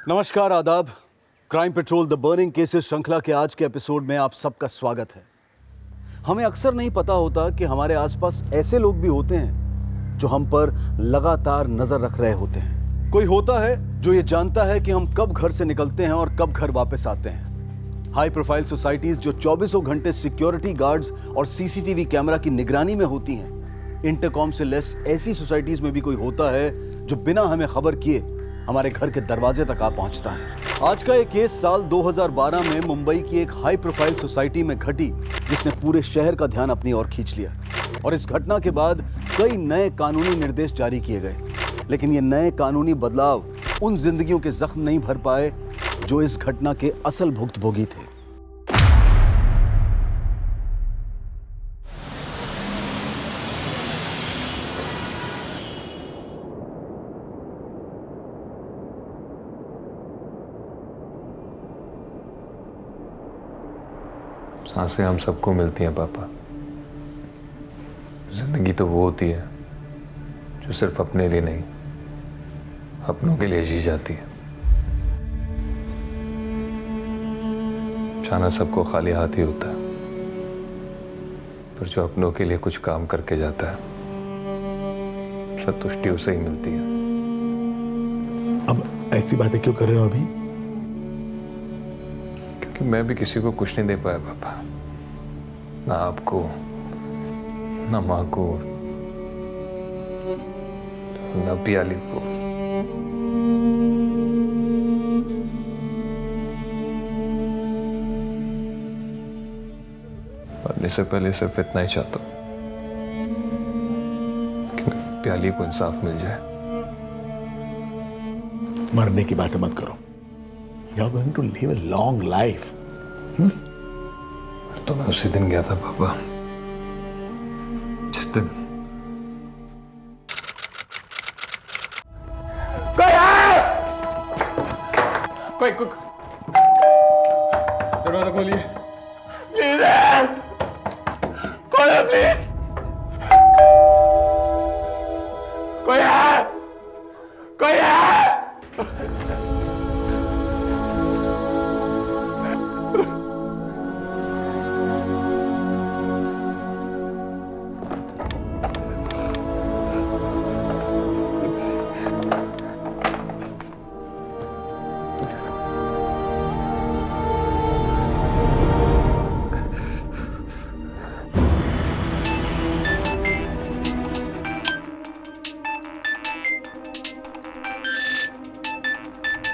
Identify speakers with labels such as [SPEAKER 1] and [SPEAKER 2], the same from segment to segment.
[SPEAKER 1] नमस्कार, आदाब। Crime petrol the burning cases श्रृंखला के आज के एपिसोड में आप सबका स्वागत है। हमें अक्सर नहीं पता होता कि हमारे आसपास ऐसे लोग भी होते हैं जो हम पर लगातार नजर रख रहे होते हैं। कोई होता है जो ये जानता है कि हम कब घर से निकलते हैं और कब घर वापस आते हैं। हाई प्रोफाइल सोसाइटीज जो 24 घंटे सिक्योरिटी गार्ड्स और सीसीटीवी कैमरा की निगरानी में होती हैं। इंटरकॉम से लेस ऐसी सोसाइटीज में भी कोई होता है जो बिना हमें खबर किए हमारे घर के दरवाजे तक आ पहुंचता है। आज का एक केस साल 2012 में मुंबई की एक हाई प्रोफाइल सोसाइटी में घटी, जिसने पूरे शहर का ध्यान अपनी ओर खींच लिया। और इस घटना के बाद कई नए कानूनी निर्देश जारी किए गए, लेकिन ये नए कानूनी बदलाव उन जिंदगियों के जख्म नहीं भर पाए जो इस घटना के असल भुक्तभोगी थे।
[SPEAKER 2] सांसें हम सबको मिलती हैं पापा। जिंदगी तो वो होती है जो सिर्फ अपने लिए नहीं, अपनों के लिए जी जाती है। जाना सबको खाली हाथ ही होता है, पर जो अपनों के लिए कुछ काम करके जाता है, संतुष्टि उसे ही मिलती है।
[SPEAKER 3] अब ऐसी बातें क्यों कर रहे हो अभी?
[SPEAKER 2] क्योंकि मैं भी किसी को कुछ नहीं दे पाया पापा, ना आपको, ना माँ को, ना पियाली को। मरने से पहले सिर्फ इतना ही चाहता हूँ कि प्याली को इंसाफ मिल जाए।
[SPEAKER 3] मरने की बातें मत करो। You are going to live a long life.
[SPEAKER 2] तो मैं उसी दिन गया था पापा, जिस दिन
[SPEAKER 4] कोई दरवाजा खोलिए प्लीज। कौन है प्लीज? कोई है? कोई है?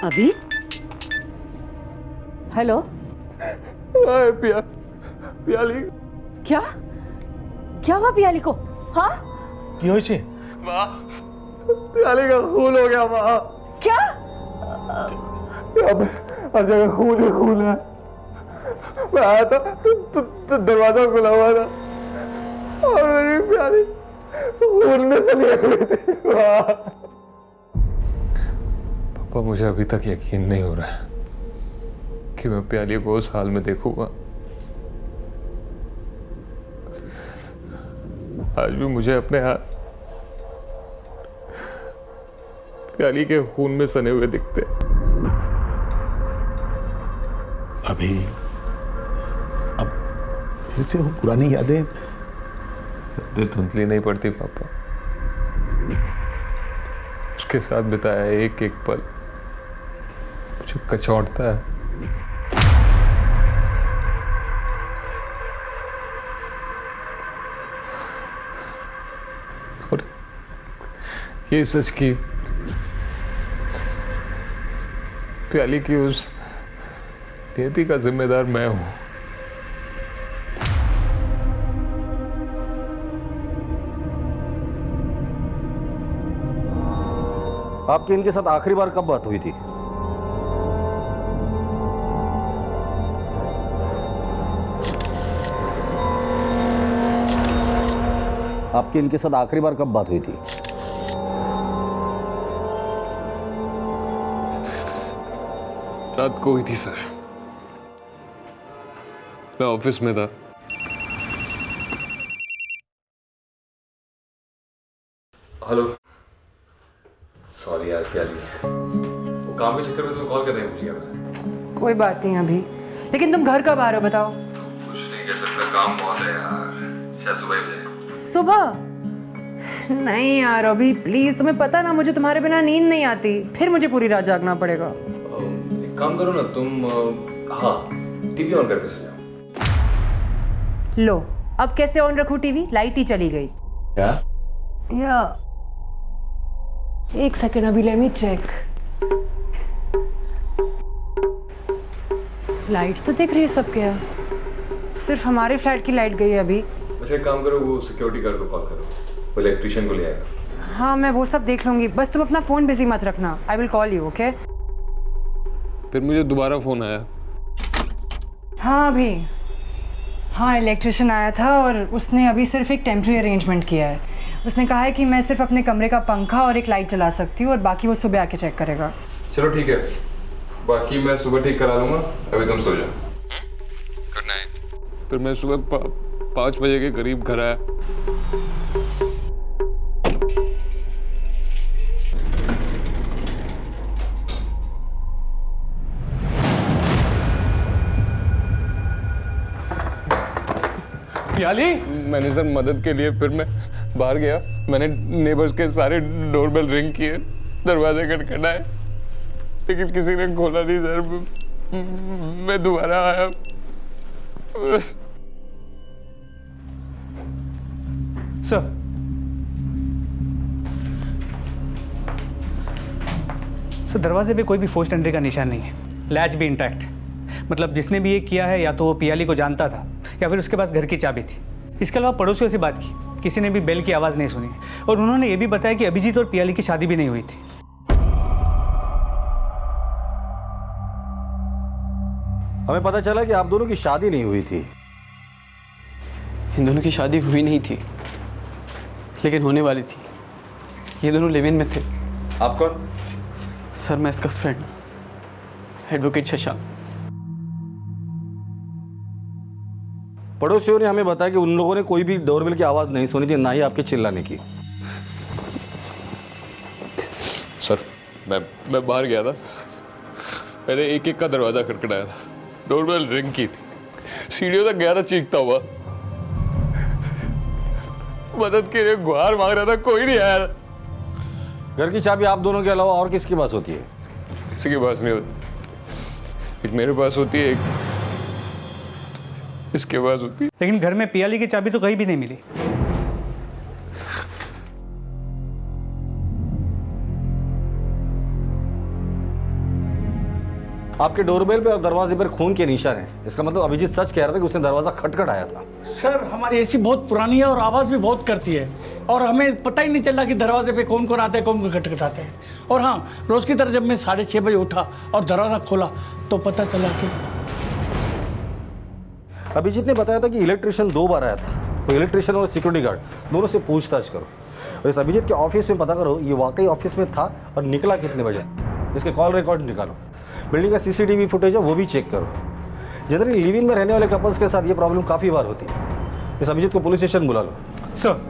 [SPEAKER 5] अभी हेलो।
[SPEAKER 4] पियाली
[SPEAKER 5] क्या क्या हुआ पियाली को? हाँ
[SPEAKER 3] কি হয়েছে?
[SPEAKER 4] माँ, पियाली का खून हो गया माँ।
[SPEAKER 5] क्या?
[SPEAKER 4] यहाँ पे हर जगह खून ही खून है। मैं आया था तो दरवाजा खुला हुआ था और मेरी प्याली खून में से निकल गई थी।
[SPEAKER 2] पापा, मुझे अभी तक यकीन नहीं हो रहा है कि मैं प्याली को उस हाल में देखूंगा। आज भी मुझे अपने हाथ प्याली के खून में सने हुए दिखते।
[SPEAKER 3] अभी अब फिर से वो पुरानी यादें
[SPEAKER 2] धुंधली नहीं पड़ती पापा। उसके साथ बिताया एक एक पल मुझे कचौड़ता है। और ये सच की प्याली की उस नियति का जिम्मेदार मैं हूं।
[SPEAKER 1] आपकी इनके साथ आखिरी बार कब बात हुई थी? आपकी इनके साथ आखिरी बार कब बात हुई थी?
[SPEAKER 2] रात को हुई थी सर। मैं ऑफिस में था। हेलो। सॉरी यार प्याली, वो काम के चक्कर में तुम्हें कॉल करने भूल गया मैं।
[SPEAKER 6] कोई बात नहीं अभी, लेकिन तुम घर कब आ रहे हो बताओ?
[SPEAKER 2] कुछ नहीं कह सकता, काम बहुत है यार, शायद सुबह ही जाए।
[SPEAKER 6] सुबह? नहीं यार अभी प्लीज, तुम्हें पता ना मुझे तुम्हारे बिना नींद नहीं आती, फिर मुझे पूरी रात जागना पड़ेगा।
[SPEAKER 2] एक काम करो ना तुम, हाँ टीवी ऑन करके सो जाओ।
[SPEAKER 6] लो अब कैसे ऑन रखूं टीवी? लाइट ही चली गई।
[SPEAKER 3] क्या?
[SPEAKER 6] या एक सेकेंड अभी, लेट मी चेक। लाइट तो दिख रही है सबके यहाँ, सिर्फ हमारे फ्लैट की लाइट गई है अभी।
[SPEAKER 2] अच्छा एक काम करो, वो सिक्योरिटी गार्ड को कॉल करो, वो इलेक्ट्रिशियन को ले आएगा।
[SPEAKER 6] हाँ मैं वो सब देख लूंगी, बस तुम अपना फोन बिजी मत रखना। I will call you, okay?
[SPEAKER 2] फिर मुझे दोबारा फोन आया।
[SPEAKER 6] हाँ अभी, हाँ इलेक्ट्रिशियन आया था और उसने अभी सिर्फ एक टेम्प्रेरी अरेंजमेंट किया है। उसने कहा है कि मैं सिर्फ अपने कमरे का पंखा और एक लाइट चला सकती हूँ और बाकी वो सुबह आके चेक करेगा।
[SPEAKER 2] चलो ठीक है, बाकी मैं सुबह ठीक करा लूँगा, अभी तुम सो जाओ। Good night. फिर मैं सुबह 5 बजे के करीब घर आया।
[SPEAKER 7] पियाली?
[SPEAKER 2] मैंने सर मदद के लिए फिर मैं बाहर गया, मैंने नेबर्स के सारे डोरबेल रिंग किए, दरवाजे खटखटाए, लेकिन किसी ने खोला नहीं सर। मैं दोबारा आया।
[SPEAKER 7] सर दरवाजे पे कोई भी फोर्स्ड एंट्री का निशान नहीं है, लैच भी इंटैक्ट है। मतलब जिसने भी ये किया है या तो वो पियाली को जानता था या फिर उसके पास घर की चाबी थी। इसके अलावा पड़ोसियों से बात की, किसी ने भी बेल की आवाज़ नहीं सुनी और उन्होंने ये भी बताया कि अभिजीत और पियाली की शादी भी नहीं हुई थी।
[SPEAKER 1] हमें पता चला कि आप दोनों की शादी नहीं हुई थी।
[SPEAKER 8] इन दोनों की शादी हुई नहीं थी, लेकिन होने वाली थी। ये दोनों लिव इन में थे।
[SPEAKER 1] आप कौन?
[SPEAKER 8] सर मैं इसका फ्रेंड, एडवोकेट शशांक।
[SPEAKER 1] पड़ोसियों ने हमें बताया कि उन लोगों ने कोई भी डोरबेल की आवाज़ नहीं सुनी थी, ना ही आपके चिल्लाने की।
[SPEAKER 2] सर मैं बाहर गया था, मैंने एक एक का दरवाजा खटखटाया था, डोरबेल रिंग की थी, सीढ़ियों तक गया था चीखता हुआ, मदद के लिए गुहार मांग रहा था, कोई नहीं आया।
[SPEAKER 1] घर की चाबी आप दोनों के अलावा और किसके पास होती है?
[SPEAKER 2] किसी के पास नहीं होती, एक मेरे पास होती है, एक इसके पास होती है।
[SPEAKER 7] लेकिन घर में पियाली की चाबी तो कहीं भी नहीं मिली।
[SPEAKER 1] आपके डोरबेल पे और दरवाजे पर खून के निशान हैं। इसका मतलब अभिजीत सच कह रहा था कि उसने दरवाजा खटखटाया था।
[SPEAKER 9] सर हमारी एसी बहुत पुरानी है और आवाज़ भी बहुत करती है और हमें पता ही नहीं चला कि दरवाजे पे कौन कौन आते हैं, कौन कौन खटखटाते हैं। और हाँ, रोज़ की तरह जब मैं 6:30 बजे उठा और दरवाज़ा खोला तो पता चला कि
[SPEAKER 1] अभिजीत ने बताया था कि इलेक्ट्रिशियन 2 बार आया था। तो इलेक्ट्रिशियन और सिक्योरिटी गार्ड दोनों से पूछताछ करो और इस अभिजीत के ऑफिस में पता करो ये वाकई ऑफिस में था और निकला कितने बजे। इसके कॉल रिकॉर्ड निकालो, बिल्डिंग का CCTV फुटेज है वो भी चेक करो। जनरली लिव इन में रहने वाले कपल्स के साथ ये प्रॉब्लम काफ़ी बार होती है। इस अभिजीत को पुलिस स्टेशन बुला लो।
[SPEAKER 7] सर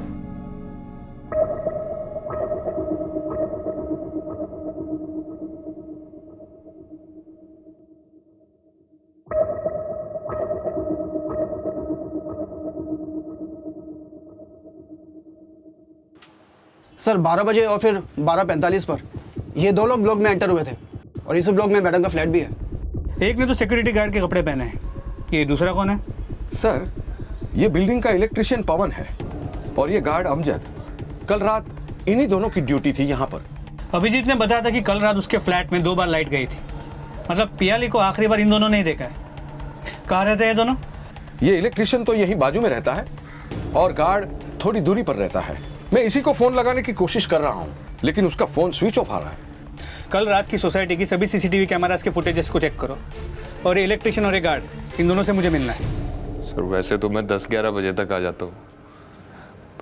[SPEAKER 8] सर 12 बजे और फिर 12:45 पर ये 2 लोग ब्लॉक में एंटर हुए थे और इस ब्लॉक में मैडम का फ्लैट भी है।
[SPEAKER 7] एक ने तो सिक्योरिटी गार्ड के कपड़े पहने हैं, ये दूसरा कौन है?
[SPEAKER 10] सर ये बिल्डिंग का इलेक्ट्रिशियन पवन है और ये गार्ड अमजद। कल रात इन्हीं दोनों की ड्यूटी थी यहाँ पर।
[SPEAKER 7] अभिजीत ने बताया था कि कल रात उसके फ्लैट में 2 बार लाइट गई थी। मतलब पियाली को आखिरी बार इन दोनों ने ही देखा है। कहाँ रहते हैं ये दोनों?
[SPEAKER 10] ये इलेक्ट्रिशियन तो यहीं बाजू में रहता है और गार्ड थोड़ी दूरी पर रहता है। मैं इसी को फोन लगाने की कोशिश कर रहा हूँ लेकिन उसका फोन स्विच ऑफ आ रहा है।
[SPEAKER 7] कल रात की सोसाइटी की सभी CCTV कैमरास के फुटेजेस को चेक करो और ये इलेक्ट्रिशियन और ये गार्ड, इन दोनों से मुझे मिलना है।
[SPEAKER 2] सर वैसे तो मैं 10-11 बजे तक आ जाता हूँ,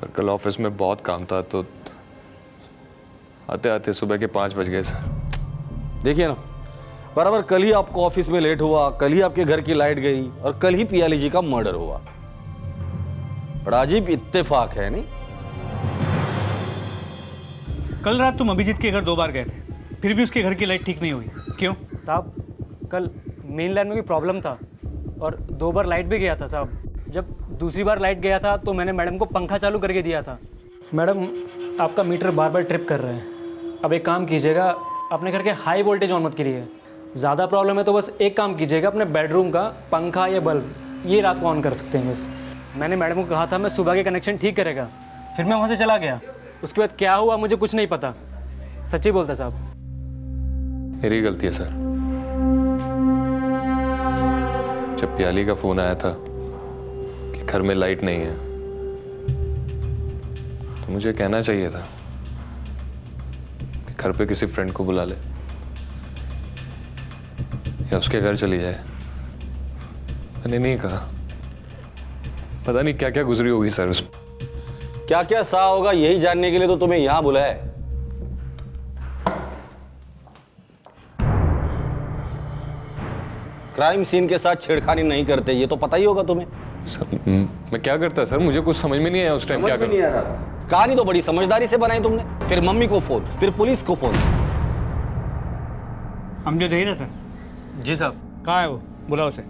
[SPEAKER 2] पर कल ऑफिस में बहुत काम था तो आते आते सुबह के 5 बज गए सर।
[SPEAKER 1] देखिए ना, बराबर कल ही आपको ऑफिस में लेट हुआ, कल ही आपके घर की लाइट गई और कल ही पियाली जी का मर्डर हुआ। बड़ा अजीब इत्तेफाक है नहीं?
[SPEAKER 7] कल रात तुम अभिजीत के घर 2 बार गए थे, फिर भी उसके घर की लाइट ठीक नहीं हुई। क्यों
[SPEAKER 11] साहब कल मेन लाइन में कोई प्रॉब्लम था और 2 बार लाइट भी गया था साहब। जब दूसरी बार लाइट गया था तो मैंने मैडम को पंखा चालू करके दिया था। मैडम आपका मीटर बार बार ट्रिप कर रहे हैं। अब एक काम कीजिएगा, अपने घर के हाई वोल्टेज ऑन मत करिए। ज़्यादा प्रॉब्लम है तो बस एक काम कीजिएगा, अपने बेडरूम का पंखा या बल्ब ये रात को ऑन कर सकते हैं बस। मैंने मैडम को कहा था मैं सुबह के कनेक्शन ठीक करेगा, फिर मैं वहाँ से चला गया। उसके बाद क्या हुआ मुझे कुछ नहीं पता, सच्ची बोलता साहब।
[SPEAKER 2] मेरी गलती है सर। जब प्याली का फोन आया था कि घर में लाइट नहीं है तो मुझे कहना चाहिए था कि घर पे किसी फ्रेंड को बुला ले या उसके घर चली जाए। मैंने नहीं कहा। पता नहीं क्या क्या गुजरी होगी सर उस।
[SPEAKER 1] क्या क्या सा होगा यही जानने के लिए तो तुम्हें यहां बुलाया है। क्राइम सीन के साथ छेड़खानी नहीं करते, ये तो पता ही होगा तुम्हें।
[SPEAKER 2] सर मैं क्या करता सर, मुझे कुछ समझ में नहीं आया उस टाइम क्या
[SPEAKER 1] नहीं आ रहा। कहानी तो बड़ी समझदारी से बनाई तुमने, फिर मम्मी को फोन, फिर पुलिस को फोन।
[SPEAKER 7] अमजद यही रहता?
[SPEAKER 11] जी साहब।
[SPEAKER 7] कहाँ है वो? बुलाओ उसे।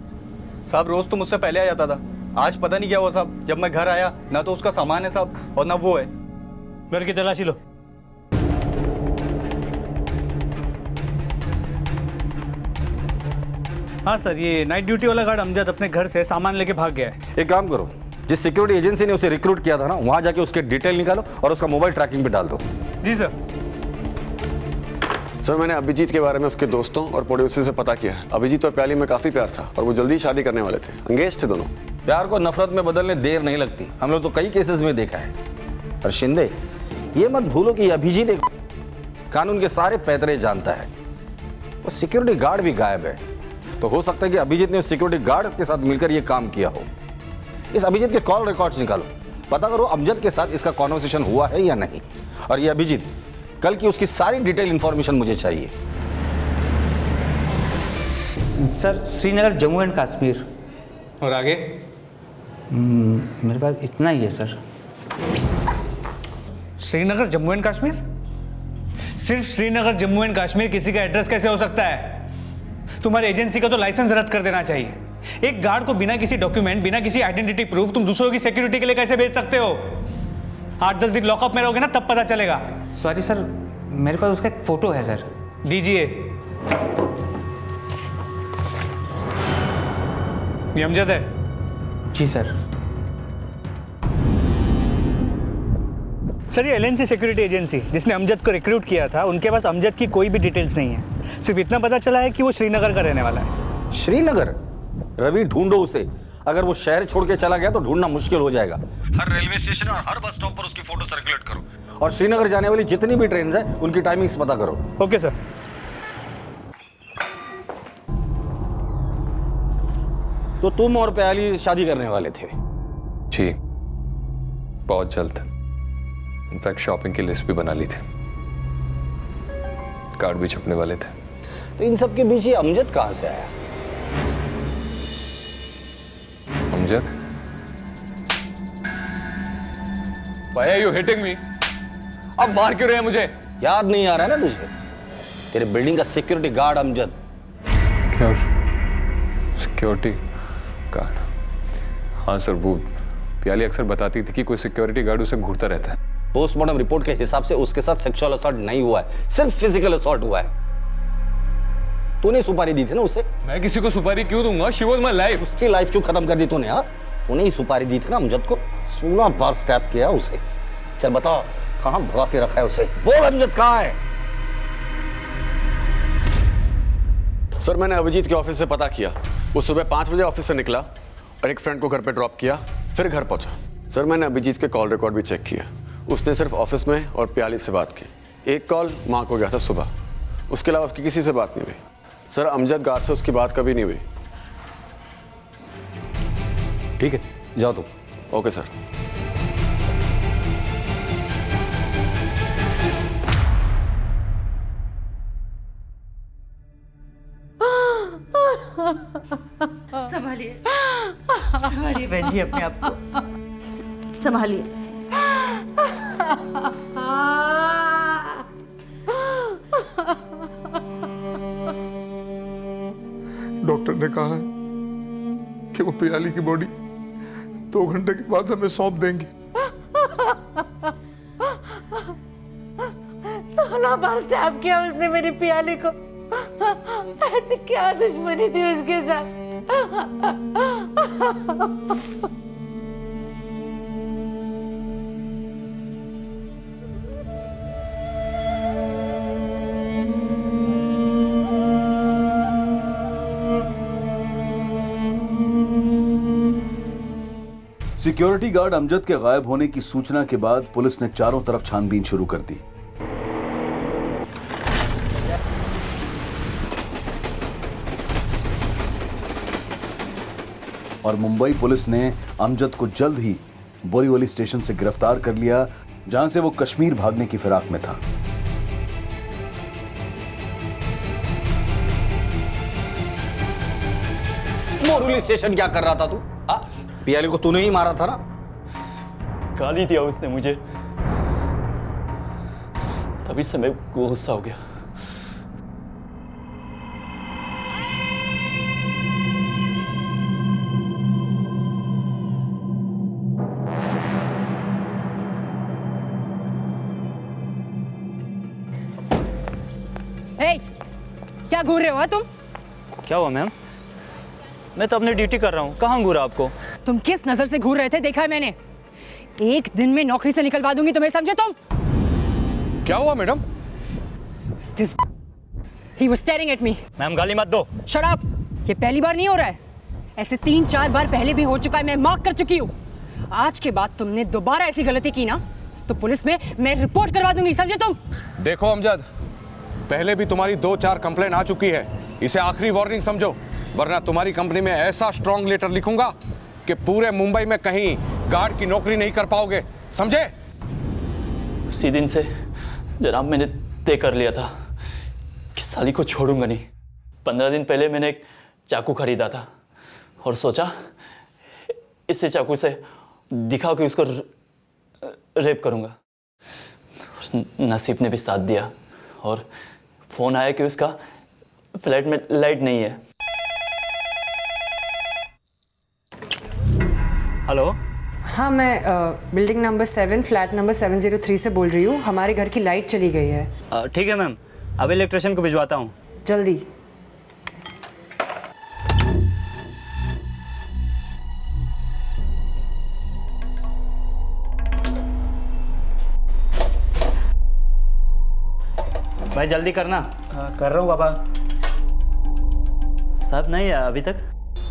[SPEAKER 11] साहब रोज तो मुझसे पहले आ जाता था, आज पता नहीं क्या हुआ साहब। जब मैं घर आया ना तो उसका सामान है साहब और ना वो है।
[SPEAKER 7] घर की तलाशी लो। हाँ सर, ये नाइट ड्यूटी वाला गार्ड अमजद अपने घर से सामान लेके भाग गया है।
[SPEAKER 1] एक काम करो, जिस सिक्योरिटी एजेंसी ने उसे रिक्रूट किया था ना, वहां जाके उसके डिटेल निकालो और उसका मोबाइल ट्रैकिंग पे डाल दो।
[SPEAKER 7] जी सर।
[SPEAKER 8] सर मैंने अभिजीत के बारे में उसके दोस्तों और पड़ोसी से पता किया है। अभिजीत और प्याली में काफ़ी प्यार था और वो जल्दी शादी करने वाले थे। अंगेज थे दोनों।
[SPEAKER 1] प्यार को नफरत में बदलने देर नहीं लगती, हम लोग तो कई केसेस में देखा है। और शिंदे, ये मत भूलो कि अभिजीत एक कानून के सारे पैतरे जानता है। वो सिक्योरिटी गार्ड भी गायब है, तो हो सकता है कि अभिजीत ने उस सिक्योरिटी गार्ड के साथ मिलकर ये काम किया हो। इस अभिजीत के कॉल रिकॉर्ड्स निकालो, पता करो अमजद के साथ इसका कॉन्वर्सेशन हुआ है या नहीं। और ये अभिजीत, कल की उसकी सारी डिटेल इंफॉर्मेशन मुझे चाहिए।
[SPEAKER 11] Sir Srinagar Jammu and Kashmir.
[SPEAKER 7] और आगे?
[SPEAKER 11] मेरे पास इतना ही है सर।
[SPEAKER 7] श्रीनगर जम्मू एंड कश्मीर? सिर्फ श्रीनगर जम्मू एंड कश्मीर किसी का एड्रेस कैसे हो सकता है? तुम्हारी एजेंसी का तो लाइसेंस रद्द कर देना चाहिए। एक गार्ड को बिना किसी डॉक्यूमेंट, बिना किसी आइडेंटिटी प्रूफ तुम दूसरों की सिक्योरिटी के लिए कैसे भेज सकते हो? 8-10 दिन लॉकअप में रहोगे ना, तब पता चलेगा।
[SPEAKER 11] सॉरी सर, मेरे पास उसका एक फोटो है सर।
[SPEAKER 7] दीजिए। ये अमजद है?
[SPEAKER 11] जी सर।
[SPEAKER 7] सर ये एलएनसी सिक्योरिटी एजेंसी जिसने अमजद को रिक्रूट किया था, उनके पास अमजद की कोई भी डिटेल्स नहीं है। सिर्फ इतना पता चला है कि वो श्रीनगर का रहने वाला है।
[SPEAKER 1] श्रीनगर? रवि, ढूंढो उसे। अगर वो शहर छोड़ के चला गया तो ढूंढना मुश्किल हो जाएगा। हर रेलवे स्टेशन और हर बस स्टॉप पर उसकी फोटो सर्कुलेट करो और श्रीनगर जाने वाली जितनी भी ट्रेन है उनकी टाइमिंग्स पता करो।
[SPEAKER 7] Okay sir.
[SPEAKER 1] तो तुम और प्याली शादी करने वाले थे?
[SPEAKER 2] जी, बहुत जल्द। इनफैक्ट शॉपिंग की लिस्ट भी बना ली थी, कार्ड भी छपने वाले थे।
[SPEAKER 1] तो इन सब के बीच ये अमजद कहां से आया?
[SPEAKER 2] Amjad? Why are you hitting me? अब मार क्यों रहे हैं मुझे?
[SPEAKER 1] याद नहीं आ रहा है ना तुझे? तेरे बिल्डिंग का सिक्योरिटी गार्ड अमजद।
[SPEAKER 2] क्या? Security guard? हाँ सर, वो प्याली अक्सर बताती थी कि कोई सिक्योरिटी गार्ड उसे घूरता रहता है।
[SPEAKER 1] पोस्टमार्टम रिपोर्ट के हिसाब से उसके साथ सेक्सुअल असॉल्ट नहीं हुआ है, सिर्फ फिजिकल असॉल्ट हुआ है। तूने सुपारी दी थी ना उसे?
[SPEAKER 2] मैं किसी को सुपारी क्यों दूंगा? She was my life।
[SPEAKER 1] उसकी लाइफ क्यों खत्म कर दी तूने? हाँ, तूने ही सुपारी दी थी ना अमजद को। 16 बार स्टैप किया उसे। चल बता, कहां भगा के रखा है उसे? बोल अमजद कहां है?
[SPEAKER 8] सर मैंने अभिजीत के ऑफिस से पता किया। वो सुबह 5 बजे ऑफिस से निकला और एक फ्रेंड को घर पे ड्रॉप किया, फिर घर पहुंचा। सर मैंने अभिजीत के कॉल रिकॉर्ड भी चेक किया। उसने सिर्फ ऑफिस में और प्याली से बात की। एक कॉल माँ को गया था सुबह, उसके अलावा उसकी किसी से बात नहीं हुई। सर अमजद गार्ड से उसकी बात कभी नहीं हुई।
[SPEAKER 1] ठीक है, जाओ तुम।
[SPEAKER 8] Okay sir.
[SPEAKER 5] संभालिए, संभालिए बहन जी अपने आप को, संभालिए।
[SPEAKER 2] डॉक्टर ने कहा है कि वो पियाली की बॉडी 2 घंटे के बाद हमें सौंप देंगे।
[SPEAKER 5] 16 बार स्टैब किया उसने मेरी पियाली को। ऐसी क्या दुश्मनी थी उसके साथ?
[SPEAKER 1] सिक्योरिटी गार्ड अमजद के गायब होने की सूचना के बाद पुलिस ने चारों तरफ छानबीन शुरू कर दी। और मुंबई पुलिस ने अमजद को जल्द ही बोरीवली स्टेशन से गिरफ्तार कर लिया, जहां से वो कश्मीर भागने की फिराक में था।
[SPEAKER 12] बोरीवली स्टेशन क्या कर रहा था तू? पियाली को तूने ही मारा था ना?
[SPEAKER 11] गाली दिया उसने मुझे, तभी से मैं गुस्सा हो गया।
[SPEAKER 6] हे, क्या घूर रहे हो तुम?
[SPEAKER 11] क्या हुआ मैम? मैं तो अपनी ड्यूटी कर रहा हूँ, कहाँ घूरा आपको?
[SPEAKER 6] तुम किस नजर से घूर रहे थे देखा है मैंने। एक दिन में नौकरी से निकलवा दूंगी तुम्हें, समझे तुम?
[SPEAKER 10] क्या हुआ madam?
[SPEAKER 6] He was staring at me.
[SPEAKER 11] Ma'am गाली मत दो।
[SPEAKER 6] Shut up! ये पहली बार नहीं हो रहा है, ऐसे 3-4 बार पहले भी हो चुका है, मैं मार्क कर चुकी हूँ। आज के बाद तुमने दोबारा ऐसी गलती की ना तो पुलिस में मैं रिपोर्ट करवा दूंगी, समझे तुम?
[SPEAKER 10] देखो अमजद, पहले भी तुम्हारी 2-4 कंप्लेन आ चुकी है, इसे आखिरी वार्निंग समझो, वरना तुम्हारी कंपनी में ऐसा स्ट्रॉन्ग लेटर लिखूंगा कि पूरे मुंबई में कहीं गार्ड की नौकरी नहीं कर पाओगे, समझे?
[SPEAKER 11] उसी दिन से जनाब मैंने तय कर लिया था कि साली को छोड़ूंगा नहीं। 15 दिन पहले मैंने एक चाकू खरीदा था और सोचा इसी चाकू से दिखा कि उसको रेप करूंगा। नसीब ने भी साथ दिया और फोन आया कि उसका फ्लैट में लाइट नहीं है। हेलो,
[SPEAKER 6] हाँ, मैं बिल्डिंग नंबर 7 फ्लैट नंबर 703 से बोल रही हूँ। हमारे घर की लाइट चली गई है।
[SPEAKER 11] ठीक है मैम, अब इलेक्ट्रिशियन को भिजवाता हूँ।
[SPEAKER 6] जल्दी।
[SPEAKER 11] भाई जल्दी करना। कर रहा हूँ पापा। साहब नहीं है अभी तक?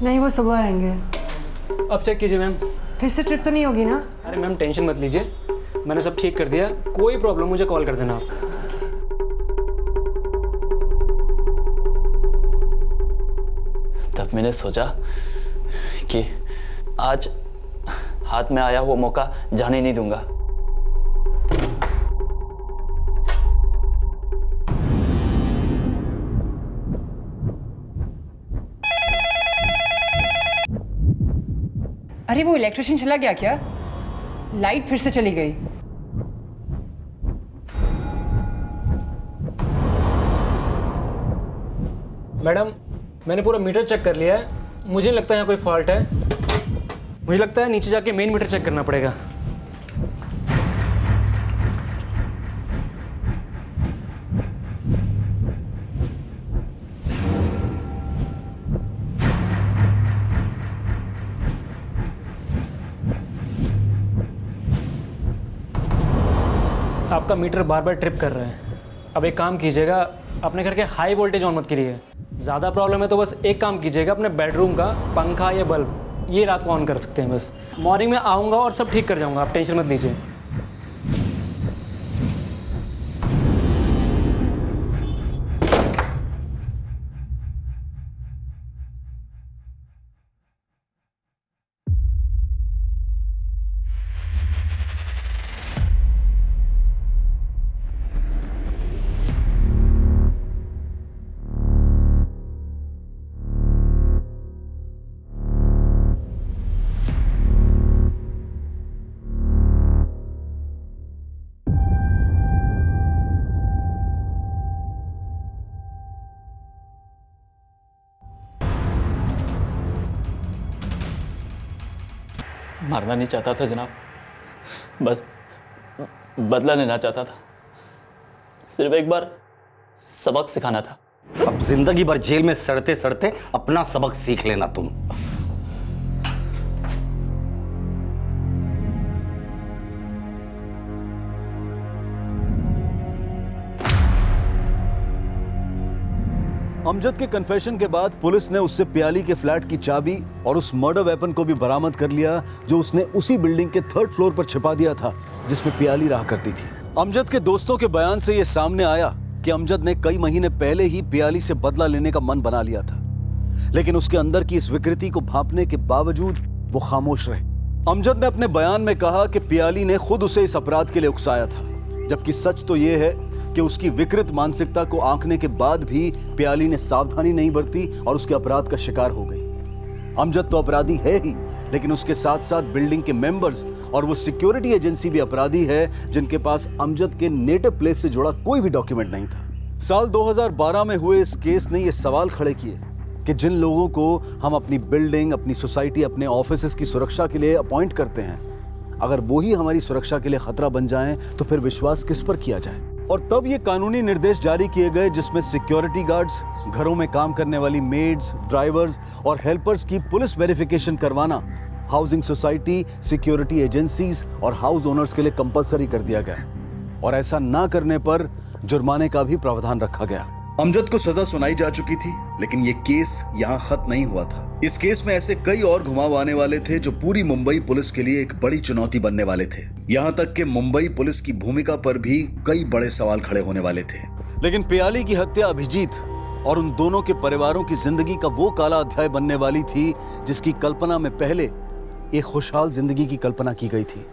[SPEAKER 6] नहीं, वो सुबह आएंगे।
[SPEAKER 11] अब चेक कीजिए मैम।
[SPEAKER 6] फिर से ट्रिप तो नहीं होगी ना?
[SPEAKER 11] अरे मैम टेंशन मत लीजिए, मैंने सब ठीक कर दिया। कोई प्रॉब्लम मुझे कॉल कर देना आप। तब मैंने सोचा कि आज हाथ में आया हुआ मौका जाने नहीं दूंगा।
[SPEAKER 6] अरे वो इलेक्ट्रिशियन चला गया क्या? लाइट फिर से चली गई।
[SPEAKER 11] मैडम मैंने पूरा मीटर चेक कर लिया है, मुझे नहीं लगता यहाँ कोई फॉल्ट है। मुझे लगता है नीचे जाके मेन मीटर चेक करना पड़ेगा। आपका मीटर बार बार ट्रिप कर रहा है। अब एक काम कीजिएगा, अपने घर के हाई वोल्टेज ऑन मत करिए। ज़्यादा प्रॉब्लम है तो बस एक काम कीजिएगा, अपने बेडरूम का पंखा या बल्ब ये रात को ऑन कर सकते हैं। बस मॉर्निंग में आऊँगा और सब ठीक कर जाऊँगा, आप टेंशन मत लीजिए।
[SPEAKER 13] मारना नहीं चाहता था जनाब, बस बदला लेना चाहता था। सिर्फ एक बार सबक सिखाना था।
[SPEAKER 12] अब जिंदगी भर जेल में सड़ते सड़ते अपना सबक सीख लेना तुम।
[SPEAKER 1] अमजद के कन्फेशन के बाद पुलिस ने उससे प्याली के फ्लैट की चाबी और उस मर्डर वेपन को भी बरामद कर लिया जो उसने उसी बिल्डिंग के 3rd फ्लोर पर छिपा दिया था जिसमें प्याली रहा करती थी। अमजद के दोस्तों के बयान से यह सामने आया कि अमजद ने कई महीने पहले ही प्याली से बदला लेने का मन बना लिया था, लेकिन उसके अंदर की इस विकृति को भांपने के बावजूद वो खामोश रहे। अमजद ने अपने बयान में कहा कि प्याली ने खुद उसे इस अपराध के लिए उकसाया था, जबकि सच तो यह है कि उसकी विकृत मानसिकता को आंकने के बाद भी प्याली ने सावधानी नहीं बरती और उसके अपराध का शिकार हो गई। अमजद तो अपराधी है ही, लेकिन उसके साथ साथ बिल्डिंग के मेंबर्स और वो सिक्योरिटी एजेंसी भी अपराधी है जिनके पास अमजद के नेटिव प्लेस से जुड़ा कोई भी डॉक्यूमेंट नहीं था। साल 2012 में हुए इस केस ने ये सवाल खड़े किए कि जिन लोगों को हम अपनी बिल्डिंग, अपनी सोसाइटी, अपने ऑफिसेस की सुरक्षा के लिए अपॉइंट करते हैं, अगर वो ही हमारी सुरक्षा के लिए खतरा बन जाएं तो फिर विश्वास किस पर किया जाए। और तब ये कानूनी निर्देश जारी किए गए जिसमें सिक्योरिटी गार्ड्स, घरों में काम करने वाली मेड्स, ड्राइवर्स और हेल्पर्स की पुलिस वेरिफिकेशन करवाना हाउसिंग सोसाइटी, सिक्योरिटी एजेंसीज और हाउस ओनर्स के लिए कंपलसरी कर दिया गया और ऐसा ना करने पर जुर्माने का भी प्रावधान रखा गया। अमजद को सजा सुनाई जा चुकी थी, लेकिन ये केस यहाँ खत्म नहीं हुआ था। इस केस में ऐसे कई और घुमाव आने वाले थे जो पूरी मुंबई पुलिस के लिए एक बड़ी चुनौती बनने वाले थे। यहाँ तक कि मुंबई पुलिस की भूमिका पर भी कई बड़े सवाल खड़े होने वाले थे। लेकिन प्याली की हत्या अभिजीत और उन दोनों के परिवारों की जिंदगी का वो काला अध्याय बनने वाली थी जिसकी कल्पना में पहले एक खुशहाल जिंदगी की कल्पना की गई थी।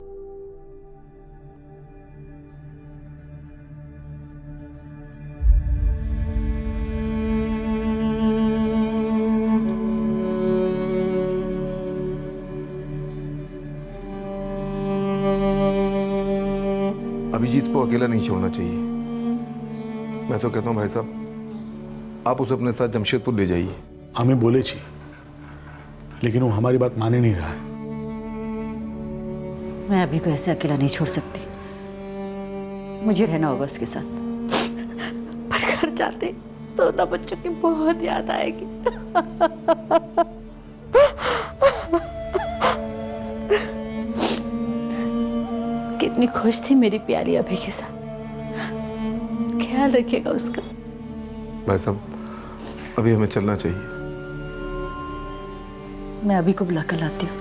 [SPEAKER 2] अभिजीत को अकेला नहीं छोड़ना चाहिए। मैं तो कहता हूँ भाई साहब, आप उसे अपने साथ जमशेदपुर ले जाइए।
[SPEAKER 3] हमें बोले छी, लेकिन वो हमारी बात माने नहीं रहा है।
[SPEAKER 5] मैं अभी को ऐसे अकेला नहीं छोड़ सकती, मुझे रहना होगा उसके साथ। पर घर जाते तो ना बच्चों की बहुत याद आएगी। कितनी खुश थी मेरी प्यारी अभी के साथ, ख्याल रखिएगा उसका।
[SPEAKER 2] भाई साहब, अभी हमें चलना चाहिए।
[SPEAKER 5] मैं अभी को बुला कर लाती हूँ।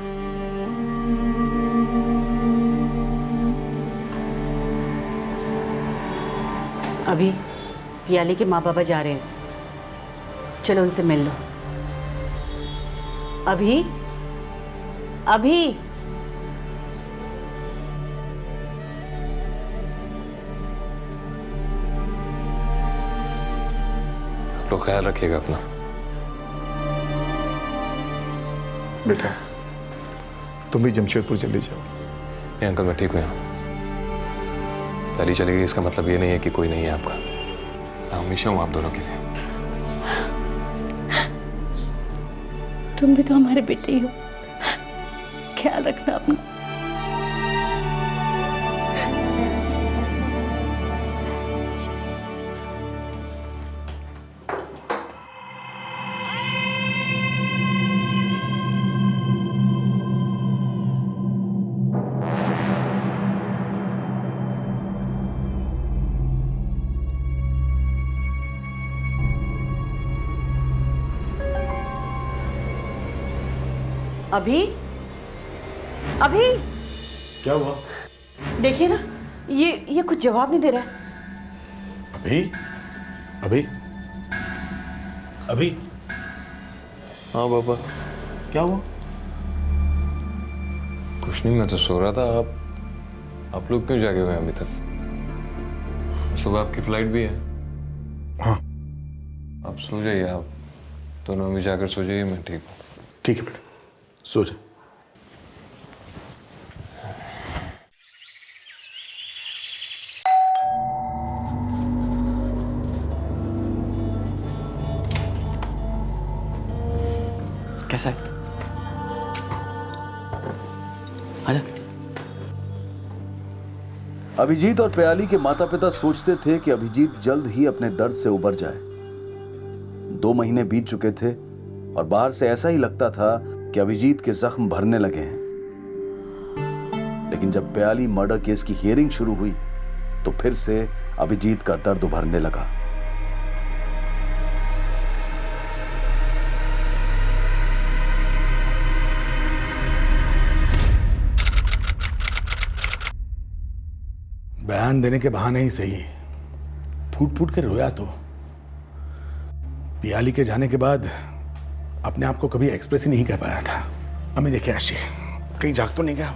[SPEAKER 5] अभी प्याली के माँ बाबा जा रहे हैं, चलो उनसे मिल लो। अभी अभी
[SPEAKER 2] तो ख्याल रखिएगा अपना। बेटा, तुम भी जमशेदपुर चले जाओ।
[SPEAKER 14] नहीं अंकल, मैं ठीक हूँ। चली गई इसका मतलब ये नहीं है कि कोई नहीं है आपका। मैं हमेशा हूँ आप दोनों के लिए।
[SPEAKER 5] तुम भी तो हमारे बेटे ही हो, ख्याल रखना अपना। अभी अभी
[SPEAKER 3] क्या हुआ?
[SPEAKER 5] देखिए ना, ये कुछ जवाब नहीं दे रहा है।
[SPEAKER 3] अभी अभी अभी
[SPEAKER 14] हाँ पापा।
[SPEAKER 3] क्या हुआ?
[SPEAKER 14] कुछ नहीं, मैं तो सो रहा था। आप लोग क्यों जागे हुए हैं अभी तक? सुबह आपकी फ्लाइट भी है।
[SPEAKER 3] हाँ,
[SPEAKER 14] आप सो जाइए। आप दोनों अभी जाकर सो जाइए, मैं ठीक हूँ।
[SPEAKER 3] ठीक है बेटा, सो जा।
[SPEAKER 13] कैसा है?
[SPEAKER 1] अभिजीत और प्याली के माता पिता सोचते थे कि अभिजीत जल्द ही अपने दर्द से उबर जाए। 2 महीने बीत चुके थे और बाहर से ऐसा ही लगता था कि अभिजीत के जख्म भरने लगे हैं। लेकिन जब प्याली मर्डर केस की हियरिंग शुरू हुई तो फिर से अभिजीत का दर्द उभरने लगा।
[SPEAKER 3] बयान देने के बहाने ही सही, फूट फूट के रोया तो। पियाली के जाने के बाद अपने आप को कभी एक्सप्रेस ही नहीं कर पाया था। अम्मी देखिए आशी, कहीं जाग तो नहीं गया?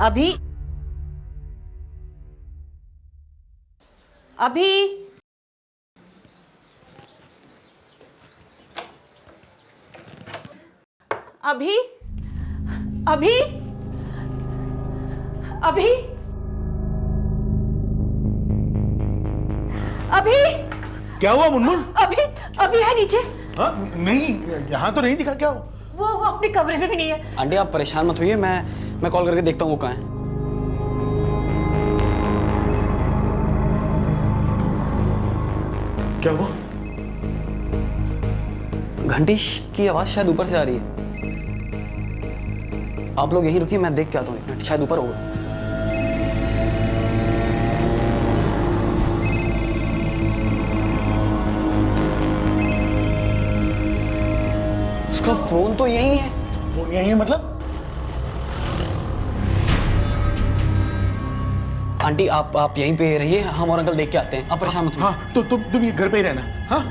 [SPEAKER 5] अभी अभी अभी अभी अभी अभी
[SPEAKER 3] क्या हुआ मुनमुन?
[SPEAKER 5] अभी अभी है नीचे।
[SPEAKER 3] हाँ नहीं, यहाँ तो नहीं दिखा। क्या हुआ?
[SPEAKER 5] वो अपने कमरे में भी नहीं है।
[SPEAKER 12] आंटी आप परेशान मत होइए, मैं कॉल करके देखता हूँ वो कहाँ है।
[SPEAKER 3] क्या हुआ?
[SPEAKER 12] घंटी की आवाज शायद ऊपर से आ रही है। आप लोग यहीं रुकिए, मैं देख के आता हूँ 1 मिनट, शायद ऊपर होगा। उसका फोन तो यही है।
[SPEAKER 3] फोन यही है मतलब?
[SPEAKER 12] आंटी आप यहीं पे रहिए, हम और अंकल देख के आते हैं, आप परेशान मत होइए।
[SPEAKER 3] हाँ तो तुम ये घर पे ही रहना। हाँ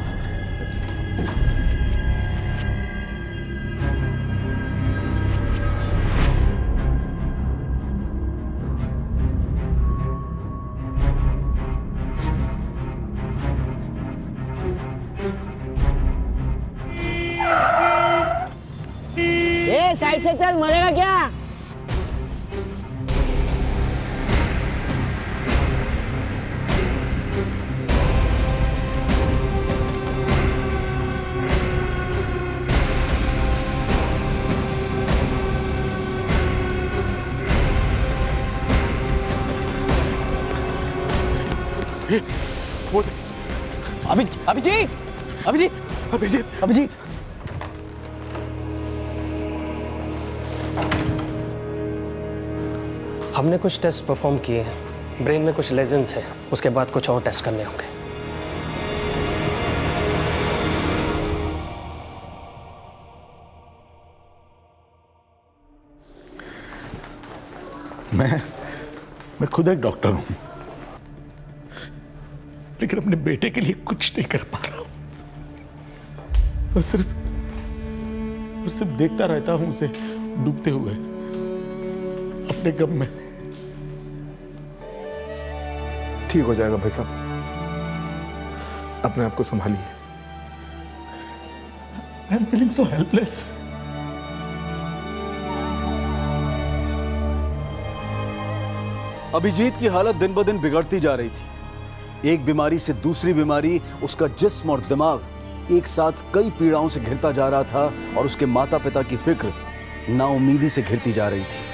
[SPEAKER 15] साइड से चल, मरेगा क्या?
[SPEAKER 12] अभिजीत अभिजीत
[SPEAKER 3] अभिजीत
[SPEAKER 12] अभिजीत
[SPEAKER 11] हमने कुछ टेस्ट परफॉर्म किए हैं, ब्रेन में कुछ लेजन्स हैं, उसके बाद कुछ और टेस्ट करने होंगे।
[SPEAKER 3] मैं खुद एक डॉक्टर हूं, लेकिन अपने बेटे के लिए कुछ नहीं कर पा रहा हूं। बस सिर्फ देखता रहता हूं उसे डूबते हुए अपने गम में। ठीक हो जाएगा भाई साहब, अपने आप को संभालिए। I am feeling so helpless.
[SPEAKER 1] Abhijit की हालत दिन ब दिन बिगड़ती जा रही थी। एक बीमारी से दूसरी बीमारी उसका जिस्म और दिमाग एक साथ कई पीड़ाओं से घिरता जा रहा था और उसके माता पिता की फिक्र नाउमीदी से घिरती जा रही थी।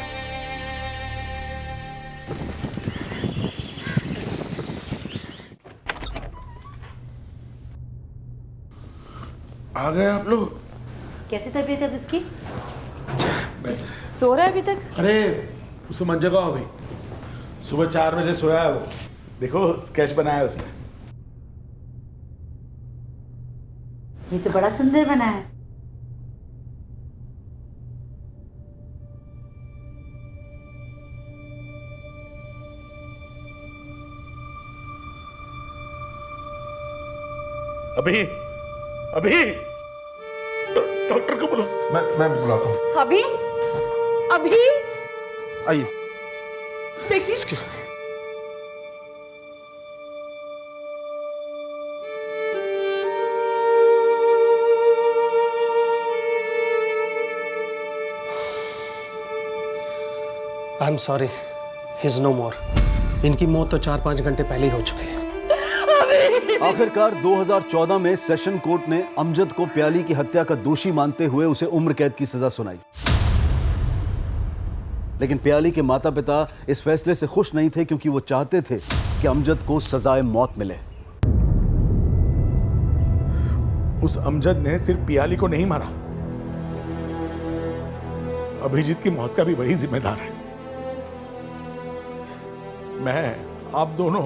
[SPEAKER 3] आ गए आप लोग?
[SPEAKER 5] कैसी तबीयत है उसकी? सो रहा है अभी तक?
[SPEAKER 3] अरे उसे मत जगाओ अभी, सुबह 4 बजे सोया है वो। देखो स्केच बनाया है उसने।
[SPEAKER 5] ये तो बड़ा सुंदर बना है।
[SPEAKER 3] अभी डॉक्टर को बुला। मैं बुलाता हूँ।
[SPEAKER 5] अभी
[SPEAKER 3] आइए।
[SPEAKER 5] देखिए
[SPEAKER 15] I am sorry, he is no more. इनकी मौत तो 4-5 घंटे पहले ही हो चुकी है।
[SPEAKER 1] आखिरकार 2014 में सेशन कोर्ट ने अमजद को प्याली की हत्या का दोषी मानते हुए उसे उम्र कैद की सजा सुनाई। लेकिन प्याली के माता पिता इस फैसले से खुश नहीं थे, क्योंकि वो चाहते थे कि अमजद को सजाए मौत मिले।
[SPEAKER 3] उस अमजद ने सिर्फ पियाली को नहीं मारा, अभिजीत की मौत का भी वही जिम्मेदार है। मैं, आप दोनों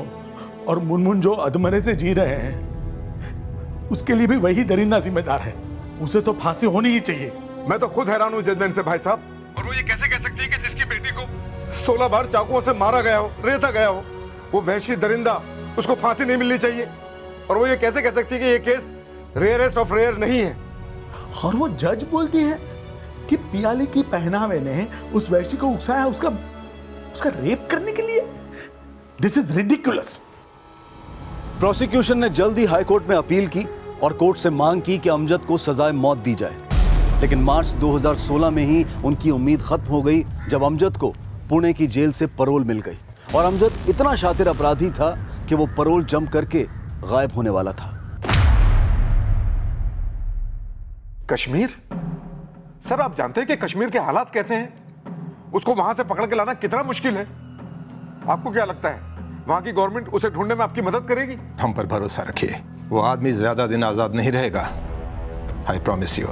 [SPEAKER 3] और मुनमुन जो अधमरे से जी रहे हैं, उसके लिए भी वही दरिंदा जिम्मेदार है। उसे तो फांसी होनी ही चाहिए।
[SPEAKER 16] मैं तो खुद हैरान हूं जजमेंट से भाई साहब। और वो ये कैसे कह सकती है कि जिसकी बेटी को 16 बार चाकुओं से मारा गया हो, रेता गया हो, वो वहशी दरिंदा, उसको फांसी नहीं मिलनी चाहिए। और वो ये कैसे कह सकती है कि ये केस रेयरेस्ट ऑफ रेयर नहीं है।
[SPEAKER 3] और वो जज बोलती है कि पियाली की पहनावे ने उस वैश्य को उकसाया उसका रेप करने के लिए। This is ridiculous.
[SPEAKER 1] प्रोसिक्यूशन ने जल्द ही हाईकोर्ट में अपील की और कोर्ट से मांग की कि अमजद को सजाए मौत दी जाए। लेकिन मार्च 2016 में ही उनकी उम्मीद खत्म हो गई, जब अमजद को पुणे की जेल से पैरोल मिल गई। और अमजद इतना शातिर अपराधी था कि वो पैरोल जंप करके गायब होने वाला था।
[SPEAKER 16] कश्मीर? सर, आप जानते हैं कि कश्मीर के हालात कैसे हैं? उसको वहां से पकड़ के लाना कितना मुश्किल है। आपको क्या लगता है वहां की गवर्नमेंट उसे ढूंढने में आपकी मदद करेगी?
[SPEAKER 17] हम पर भरोसा रखिए, वो आदमी ज्यादा दिन आजाद नहीं रहेगा। I promise you.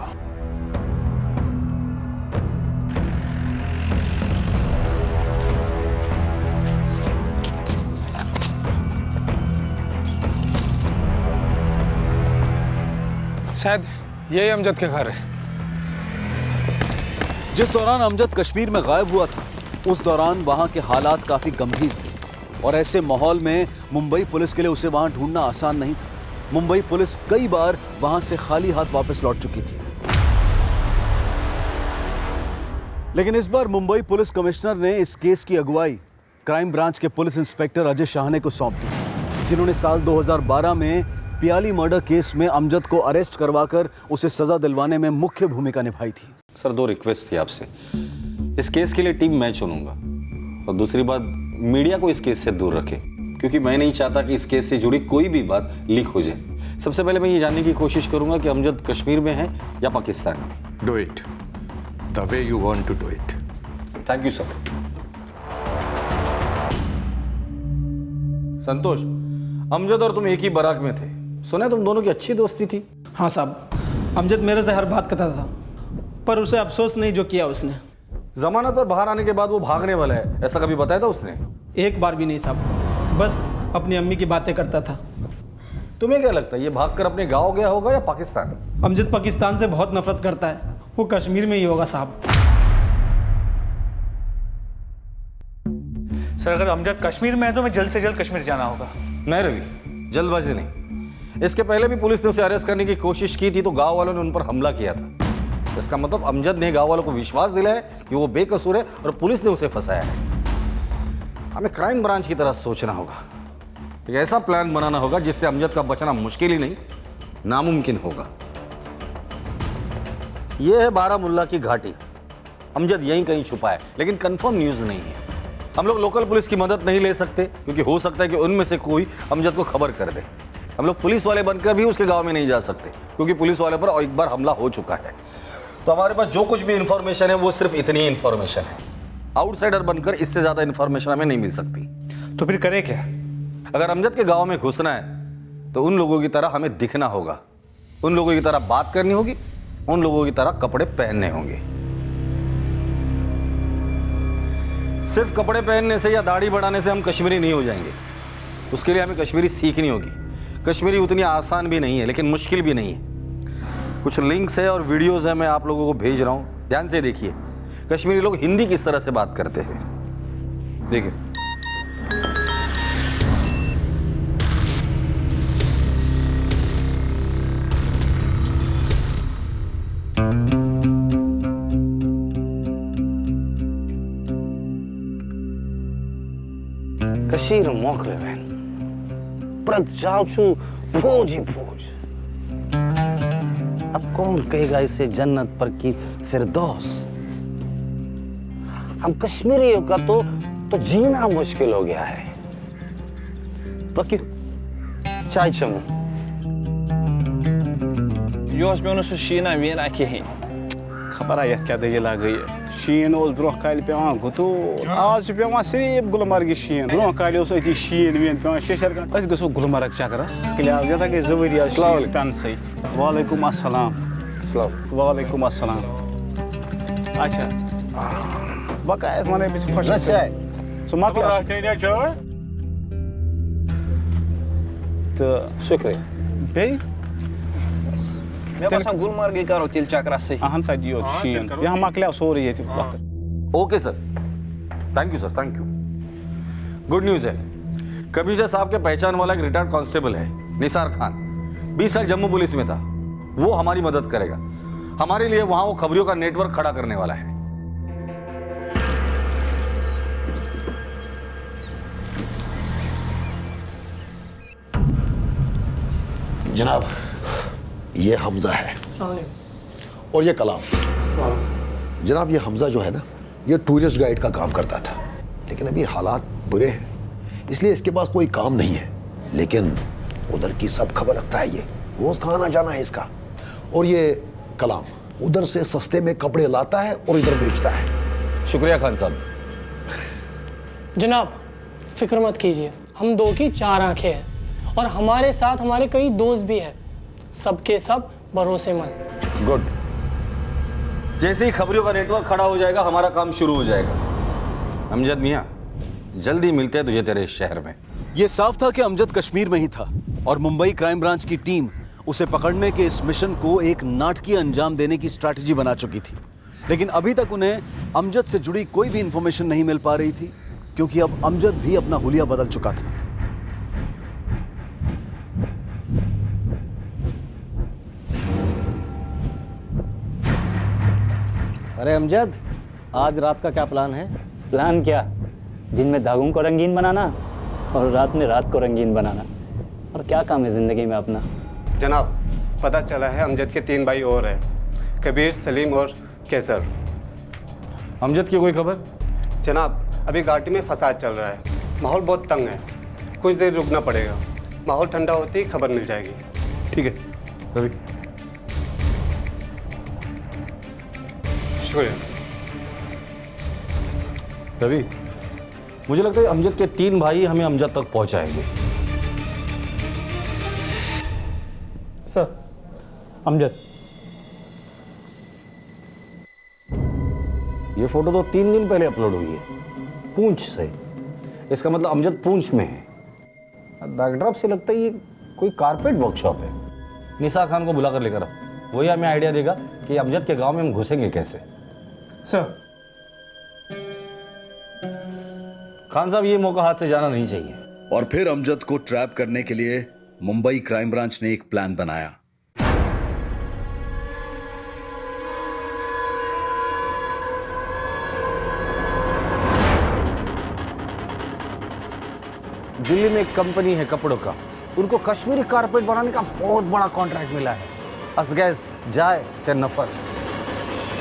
[SPEAKER 2] शायद यही अमजद के घर है।
[SPEAKER 1] जिस दौरान अमजद कश्मीर में गायब हुआ था, उस दौरान वहां के हालात काफी गंभीर थे। और ऐसे माहौल में मुंबई पुलिस के लिए उसे वहां ढूंढना आसान नहीं था। मुंबई पुलिस कई बार वहां से खाली हाथ वापस लौट चुकी थी। लेकिन इस बार मुंबई पुलिस कमिश्नर ने इस केस की अगुवाई क्राइम ब्रांच के पुलिस इंस्पेक्टर अजय शाहने को सौंप दी, जिन्होंने साल 2012 में पियाली मर्डर केस में अमजद को अरेस्ट करवाकर उसे सजा दिलवाने में मुख्य भूमिका निभाई थी।
[SPEAKER 12] सर, 2 रिक्वेस्ट थी आपसे। इस केस के लिए टीम मैं चुनूंगा, और दूसरी बात, मीडिया को इस केस से दूर रखें, क्योंकि मैं नहीं चाहता कि इस केस से जुड़ी कोई भी बात लीक हो जाए। सबसे पहले मैं ये जानने की कोशिश करूंगा कि अमजद कश्मीर में है या पाकिस्तान में।
[SPEAKER 17] Do it the way you want to do it.
[SPEAKER 12] Thank you sir. Santosh, Amjad और तुम एक ही बारात में थे, सुना तुम दोनों की अच्छी दोस्ती थी।
[SPEAKER 15] हाँ साहब, अमजद मेरे से हर बात करता था, पर उसे अफसोस नहीं जो किया उसने।
[SPEAKER 12] जमानत पर बाहर आने के बाद वो भागने वाला है, ऐसा कभी बताया था उसने?
[SPEAKER 15] एक बार भी नहीं साहब, बस अपनी अम्मी की बातें करता था।
[SPEAKER 12] तुम्हें क्या लगता है ये भागकर अपने गांव गया होगा या पाकिस्तान?
[SPEAKER 15] अमजद पाकिस्तान से बहुत नफरत करता है, वो कश्मीर में ही होगा साहब।
[SPEAKER 7] सर, अगर अमजद कश्मीर में है तो मैं जल्द से जल्द कश्मीर जाना होगा।
[SPEAKER 12] नहीं रवि, जल्दबाजी नहीं। इसके पहले भी पुलिस ने उसे अरेस्ट करने की कोशिश की थी, तो गांव वालों ने उन पर हमला किया था। इसका मतलब अमजद ने गांव वालों को विश्वास दिलाया कि वो बेकसूर है और पुलिस ने उसे फंसाया है। हमें क्राइम ब्रांच की तरह सोचना होगा, एक ऐसा प्लान बनाना होगा जिससे अमजद का बचना मुश्किल ही नहीं, नामुमकिन होगा। यह है बारामुल्ला की घाटी। अमजद यहीं कहीं छुपा है, लेकिन कंफर्म न्यूज़ नहीं है। हम लोग लोकल पुलिस की मदद नहीं ले सकते, क्योंकि हो सकता है कि उनमें से कोई अमजद को खबर कर दे। हम लोग पुलिस वाले बनकर भी उसके गांव में नहीं जा सकते, क्योंकि पुलिस वाले पर एक बार हमला हो चुका है। तो हमारे पास जो कुछ भी इंफॉर्मेशन है वो सिर्फ इतनी ही इंफॉर्मेशन है। आउटसाइडर बनकर इससे ज़्यादा इंफॉर्मेशन हमें नहीं मिल सकती।
[SPEAKER 7] तो फिर करें क्या?
[SPEAKER 12] अगर अमजद के गांव में घुसना है तो उन लोगों की तरह हमें दिखना होगा, उन लोगों की तरह बात करनी होगी, उन लोगों की तरह कपड़े पहनने होंगे। सिर्फ कपड़े पहनने से या दाढ़ी बढ़ाने से हम कश्मीरी नहीं हो जाएंगे। उसके लिए हमें कश्मीरी सीखनी होगी। कश्मीरी उतनी आसान भी नहीं है, लेकिन मुश्किल भी नहीं है। कुछ लिंक्स है और वीडियोस है, मैं आप लोगों को भेज रहा हूँ, ध्यान से देखिए। कश्मीरी लोग हिंदी किस तरह से बात करते हैं, देखिए। कशीर मोकलेवेन प्रत जाऊचू भोज ही भोज। अब कौन कहेगा इसे जन्नत पर की फिरदौस। हम कश्मीरियों का तो जीना मुश्किल हो गया है। बाकी चाय चमू
[SPEAKER 15] Jos पे उन्हें शीना वीन आके ही खबर आयत क्या दलील आ गई है शीन उस ब्रोह काल पे वहाँ गुतो आज पे वहाँ सिर्फ गुलमर्ग शीन ब्रोह काल उस अजी शीन वीन पे वहाँ शेशर का अस गसो गुलमर्ग चकरस क्लियर गया था कि ज़वरिया शीन टन से वालेकुम अस्सलाम वालेकुम अस्सलाम अच्छा बकायत माने बीच खुश
[SPEAKER 12] चाय
[SPEAKER 15] सो मतलब तो
[SPEAKER 12] शुक्रिया
[SPEAKER 15] बे
[SPEAKER 11] मैं बस गुलमर्ग करो तिल चक्रा से
[SPEAKER 15] अहम तदियो शीन यहाँ मकलिया सोरी है वक्त
[SPEAKER 12] okay sir, thank you sir, thank you. Good news है, कमिश्नर साहब के पहचान वाला एक रिटायर्ड कांस्टेबल है निसार खान, 20 साल जम्मू पुलिस में था। वो हमारी मदद करेगा। हमारे लिए वहां वो खबरियों का नेटवर्क खड़ा करने वाला है।
[SPEAKER 18] जनाब, ये हमजा है और ये कलाम। जनाब, ये हमजा जो है ना, ये टूरिस्ट गाइड का काम करता था, लेकिन अभी हालात बुरे हैं, इसलिए इसके पास कोई काम नहीं है। लेकिन उधर की सब खबर रखता है, ये रोज कहाँ आना जाना है इसका। और ये कलाम उधर से सस्ते में कपड़े लाता है और इधर बेचता है।
[SPEAKER 12] शुक्रिया खान साहब।
[SPEAKER 19] जनाब, फिक्र मत कीजिए, हम दो की चार आंखें हैं और हमारे साथ हमारे कई दोस्त भी हैं, सबके सब भरोसेमंद।
[SPEAKER 12] गुड। जैसे ही खबरों का नेटवर्क खड़ा हो जाएगा, हमारा काम शुरू हो जाएगा। अमजद मियां, जल्दी मिलते हैं तुझे तेरे शहर में।
[SPEAKER 1] यह साफ था कि अमजद कश्मीर में ही था और मुंबई क्राइम ब्रांच की टीम उसे पकड़ने के इस मिशन को एक नाटकीय अंजाम देने की स्ट्रैटेजी बना चुकी थी। लेकिन अभी तक उन्हें अमजद से जुड़ी कोई भी इंफॉर्मेशन नहीं मिल पा रही थी, क्योंकि अब अमजद भी अपना हुलिया बदल चुका था।
[SPEAKER 11] अरे अमजद, आज रात का क्या प्लान है? प्लान क्या? दिन में धागों को रंगीन बनाना और रात में रात को रंगीन बनाना। और क्या काम है ज़िंदगी में अपना?
[SPEAKER 20] जनाब, पता चला है अमजद के 3 भाई और हैं, कबीर, सलीम और कैसर।
[SPEAKER 12] अमजद की कोई खबर?
[SPEAKER 20] जनाब, अभी घाटी में फसाद चल रहा है, माहौल बहुत तंग है, कुछ देर रुकना पड़ेगा। माहौल ठंडा होते ही खबर मिल जाएगी।
[SPEAKER 12] ठीक है रवि।
[SPEAKER 20] शुक्रिया
[SPEAKER 12] रवि, मुझे लगता है अमजद के 3 भाई हमें अमजद तक पहुंचाएंगे।
[SPEAKER 7] सर, अमजद।
[SPEAKER 12] ये फोटो तो 3 दिन पहले अपलोड हुई है, पूंछ से। इसका मतलब अमजद पूंछ में है। बैकड्रॉप से लगता है ये कोई कारपेट वर्कशॉप है। निसार खान को बुला कर लेकर आ, वही हमें आइडिया देगा कि अमजद के गांव में हम घुसेंगे कैसे।
[SPEAKER 7] सर।
[SPEAKER 12] खान साहब, ये मौका हाथ से जाना नहीं चाहिए।
[SPEAKER 21] और फिर अमजद को ट्रैप करने के लिए मुंबई क्राइम ब्रांच ने एक प्लान बनाया।
[SPEAKER 12] दिल्ली में एक कंपनी है कपड़ों का, उनको कश्मीरी कारपेट बनाने का बहुत बड़ा कॉन्ट्रैक्ट मिला है। असगैस जाए ते नफर।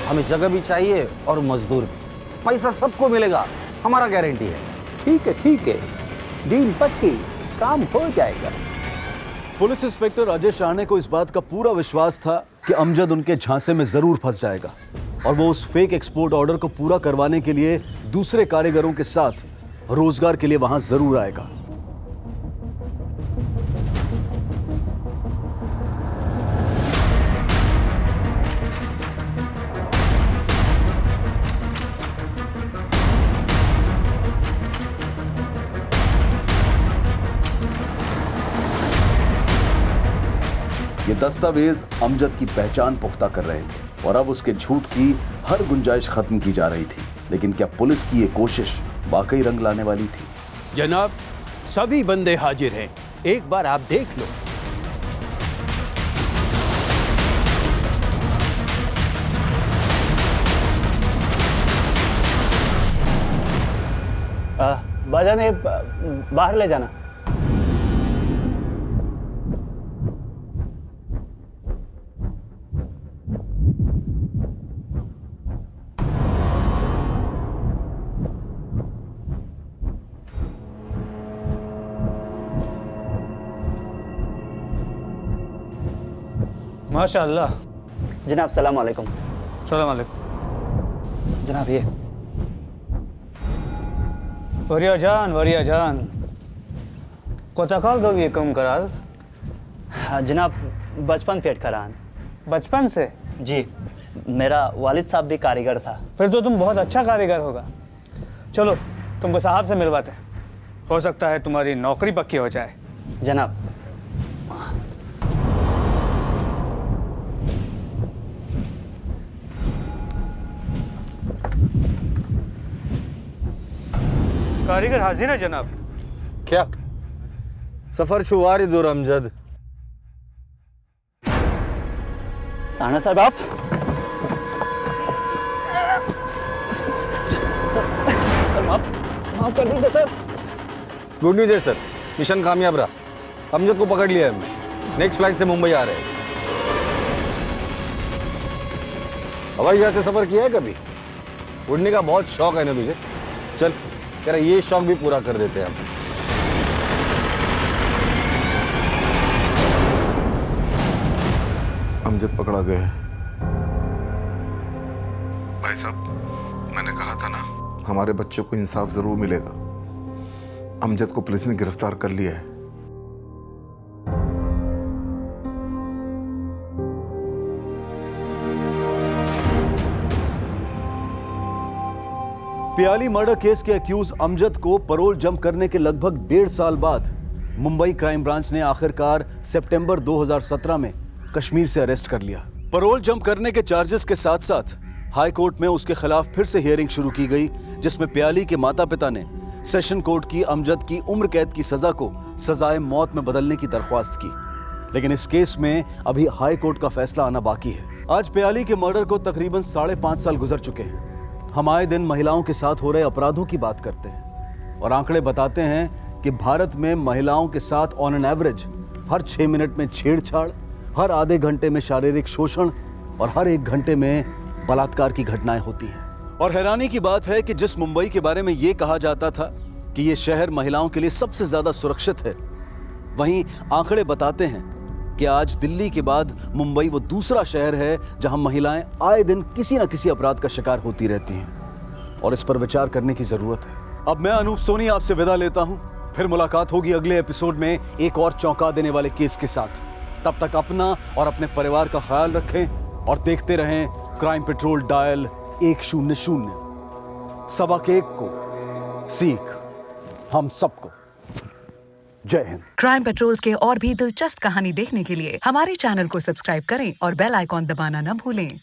[SPEAKER 12] हमें जगह भी चाहिए और मजदूर भी। पैसा सबको मिलेगा, हमारा गारंटी है।
[SPEAKER 22] ठीक है, डील पक्की, काम हो जाएगा।
[SPEAKER 1] पुलिस इंस्पेक्टर अजय शाह ने को इस बात का पूरा विश्वास था कि अमजद उनके झांसे में जरूर फंस जाएगा और वो उस फेक एक्सपोर्ट ऑर्डर को पूरा करवाने के लिए दूसरे कारीगरों के साथ रोजगार के लिए वहां जरूर आएगा। ये दस्तावेज अमजद की पहचान पुख्ता कर रहे थे और अब उसके झूठ की हर गुंजाइश खत्म की जा रही थी। लेकिन क्या पुलिस की ये कोशिश वाकई रंग लाने वाली थी?
[SPEAKER 22] जनाब, सभी बंदे हाजिर हैं, एक बार आप देख लो।
[SPEAKER 11] बाजा ने बाहर ले जाना।
[SPEAKER 7] माशाल्लाह।
[SPEAKER 13] जनाब सलाम अलैकुम।
[SPEAKER 7] सलाम अलैकुम।
[SPEAKER 13] जनाब ये
[SPEAKER 7] वरिया जान कोताकाल दो ये कम कराल।
[SPEAKER 13] हाँ, जनाब बचपन पेट करान।
[SPEAKER 7] बचपन से?
[SPEAKER 13] जी, मेरा वालिद साहब भी कारीगर था।
[SPEAKER 7] फिर तो तुम बहुत अच्छा कारीगर होगा। चलो तुमको साहब से मिलवाते हैं, हो सकता है तुम्हारी नौकरी पक्की हो जाए।
[SPEAKER 13] जनाब
[SPEAKER 7] कारीगर हाजिर है जनाब।
[SPEAKER 12] क्या सफर शुवारी दूर अमजद।
[SPEAKER 13] साना साहब आप माफ कर दीजिए सर।
[SPEAKER 12] गुड न्यूज है सर, मिशन कामयाब रहा। अमजद को पकड़ लिया हमने, नेक्स्ट फ्लाइट से मुंबई आ रहे हैं। हवाई जहाज से सफर किया है कभी? उड़ने का बहुत शौक है ना तुझे? चल तेरा ये शौक भी पूरा कर देते हैं हम।
[SPEAKER 16] अमजद पकड़ा गया है। भाई साहब, मैंने कहा था ना, हमारे बच्चे को इंसाफ जरूर मिलेगा। अमजद को पुलिस ने गिरफ्तार कर लिया है।
[SPEAKER 1] पियाली मर्डर केस के अक्यूज अमजद को पैरोल जंप करने के लगभग 1.5 साल बाद मुंबई क्राइम ब्रांच ने आखिरकार सितंबर 2017 में कश्मीर से अरेस्ट कर लिया। पैरोल जंप करने के चार्जेस के साथ साथ हाई कोर्ट में उसके खिलाफ फिर से हियरिंग शुरू की गई, जिसमें पियाली के माता पिता ने सेशन कोर्ट की अमजद की उम्र कैद की सजा को सजाए मौत में बदलने की दरख्वास्त की। लेकिन इस केस में अभी हाई कोर्ट का फैसला आना बाकी है। आज पियाली के मर्डर को तकरीबन 5.5 साल गुजर चुके हैं। हम आए दिन महिलाओं के साथ हो रहे अपराधों की बात करते हैं और आंकड़े बताते हैं कि भारत में महिलाओं के साथ on an average her 6 minute में छेड़छाड़, हर आधे घंटे में शारीरिक शोषण और हर 1 घंटे में बलात्कार की घटनाएं होती हैं। और हैरानी की बात है कि जिस मुंबई के बारे में ये कहा जाता था कि ये शहर महिलाओं के लिए सबसे ज्यादा सुरक्षित है, वहीं आंकड़े बताते हैं कि आज दिल्ली के बाद मुंबई वो दूसरा शहर है जहां महिलाएं आए दिन किसी न किसी अपराध का शिकार होती रहती हैं और इस पर विचार करने की जरूरत है। अब मैं अनूप सोनी आपसे विदा लेता हूं, फिर मुलाकात होगी अगले एपिसोड में एक और चौंका देने वाले केस के साथ। तब तक अपना और अपने परिवार का ख्याल रखें और देखते रहें क्राइम पेट्रोल डायल 100। सबक एक को सीख हम सबको। जय हिंद।
[SPEAKER 4] क्राइम पेट्रोल के और भी दिलचस्प कहानी देखने के लिए हमारे चैनल को सब्सक्राइब करें और बेल आइकॉन दबाना न भूलें।